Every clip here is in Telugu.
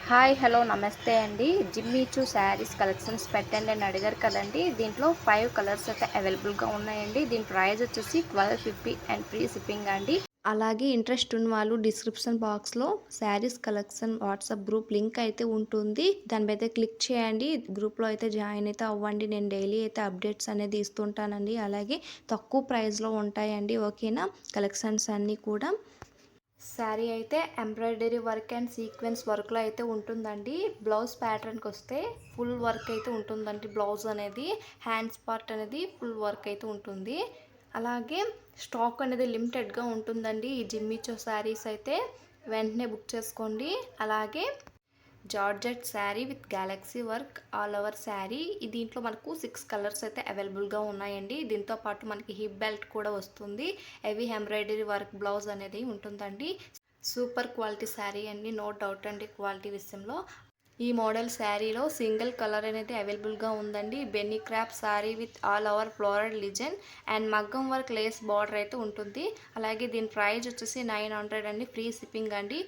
హాయ్ హలో నమస్తే అండి. జిమ్మిచూ శారీస్ కలెక్షన్స్ పెట్టండి అని అడిగారు కదండి. దీంట్లో 5 కలర్స్ అయితే అవైలబుల్గా ఉన్నాయండి. దీని ప్రైస్ వచ్చేసి 1250 అండ్ ఫ్రీ షిప్పింగ్ అండి. అలాగే ఇంట్రెస్ట్ ఉన్న వాళ్ళు డిస్క్రిప్షన్ బాక్స్లో saris collection WhatsApp group link అయితే ఉంటుంది. దాని మీద క్లిక్ చేయండి. గ్రూప్లో అయితే జాయిన్ అయితే అవ్వండి. నేను డైలీ అయితే అప్డేట్స్ అనేది ఇస్తుంటానండి. అలాగే తక్కువ ప్రైస్లో ఉంటాయండి. ఓకేనా, కలెక్షన్స్ అన్నీ కూడా. శారీ అయితే ఎంబ్రాయిడరీ వర్క్ అండ్ సీక్వెన్స్ వర్క్లో అయితే ఉంటుందండి. బ్లౌజ్ ప్యాటర్న్కి వస్తే ఫుల్ వర్క్ అయితే ఉంటుందండి. బ్లౌజ్ అనేది హ్యాండ్స్ పార్ట్ అనేది ఫుల్ వర్క్ అయితే ఉంటుంది. అలాగే స్టాక్ అనేది లిమిటెడ్గా ఉంటుందండి. ఈ జిమ్మిచో శారీస్ అయితే వెంటనే బుక్ చేసుకోండి. అలాగే georgette sari with Galaxy work all over sari. దీంట్లో మనకు 6 కలర్స్ అయితే అవైలబుల్గా ఉన్నాయండి. దీంతో పాటు మనకి హిప్ బెల్ట్ కూడా వస్తుంది. హెవీ ఎంబ్రాయిడరీ వర్క్ బ్లౌజ్ అనేది ఉంటుందండి. సూపర్ క్వాలిటీ శారీ అండి, నో డౌట్ అండి క్వాలిటీ విషయంలో. ఈ మోడల్ శారీలో సింగిల్ కలర్ అనేది అవైలబుల్గా ఉందండి. బెన్నీ crop sari with all over floral design and మగ్గం వర్క్ లేస్ బార్డర్ అయితే ఉంటుంది. అలాగే దీని ప్రైస్ వచ్చేసి 900 అండి, ఫ్రీ షిప్పింగ్ అండి.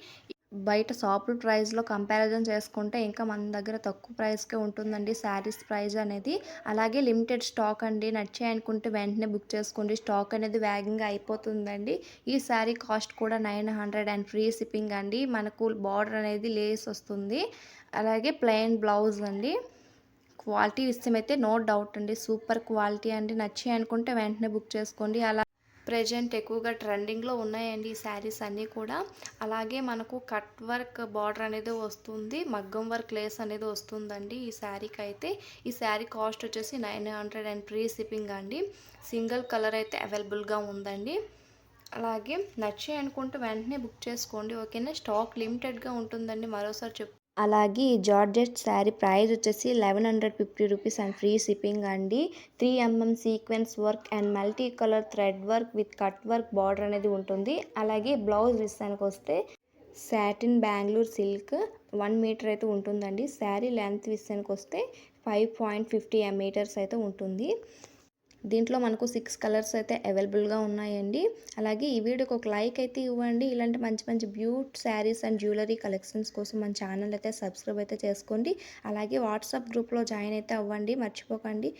బయట షాపుల ప్రైస్లో కంపారిజన్ చేసుకుంటే ఇంకా మన దగ్గర తక్కువ ప్రైస్కే ఉంటుందండి శారీస్ ప్రైస్ అనేది. అలాగే లిమిటెడ్ స్టాక్ అండి. నచ్చాయి అనుకుంటే వెంటనే బుక్ చేసుకోండి. స్టాక్ అనేది వేగంగా అయిపోతుందండి. ఈ శారీ కాస్ట్ కూడా 900 అండ్ ఫ్రీ షిప్పింగ్ అండి. మనకు బార్డర్ అనేది లేస్ వస్తుంది. అలాగే ప్లెయిన్ బ్లౌజ్ అండి. క్వాలిటీ విషయం అయితే నో డౌట్ అండి, సూపర్ క్వాలిటీ అండి. నచ్చాయి అనుకుంటే వెంటనే బుక్ చేసుకోండి. అలా ప్రెజెంట్ ఎక్కువగా ట్రెండింగ్లో ఉన్నాయండి ఈ శారీస్ అన్నీ కూడా. అలాగే మనకు కట్ వర్క్ బార్డర్ అనేది వస్తుంది. మగ్గం వర్క్ లేస్ అనేది వస్తుందండి ఈ శారీకి అయితే. ఈ శారీ కాస్ట్ వచ్చేసి 900 అండ్ ఫ్రీ షిప్పింగ్ అండి. సింగిల్ కలర్ అయితే అవైలబుల్గా ఉందండి. అలాగే నచ్చాయి అనుకుంటే వెంటనే బుక్ చేసుకోండి. ఓకేనా, స్టాక్ లిమిటెడ్గా ఉంటుందండి, మరోసారి చెప్ అలాగే ఈ జార్జెట్ శారీ ప్రైస్ వచ్చేసి 1150 రూపీస్ అండ్ ఫ్రీ షిప్పింగ్ అండి. 3 mm sequence work and multi colour thread work with cut work border అనేది ఉంటుంది. అలాగే బ్లౌజ్ విషయానికి వస్తే సాటిన్ బెంగళూరు సిల్క్ 1 మీటర్ అయితే ఉంటుందండి. శారీ లెంత్ విషయానికి వస్తే 5.50 మీటర్స్ అయితే ఉంటుంది. దీంట్లో మనకు 6 కలర్స్ అయితే అవైలబుల్గా ఉన్నాయండి. అలాగే ఈ వీడియోకి ఒక లైక్ అయితే ఇవ్వండి. ఇలాంటి మంచి మంచి బ్యూట్ శారీస్ అండ్ జ్యువెలరీ కలెక్షన్స్ కోసం మన ఛానల్ అయితే సబ్స్క్రైబ్ అయితే చేసుకోండి. అలాగే వాట్సాప్ గ్రూప్లో జాయిన్ అయితే అవ్వండి, మర్చిపోకండి.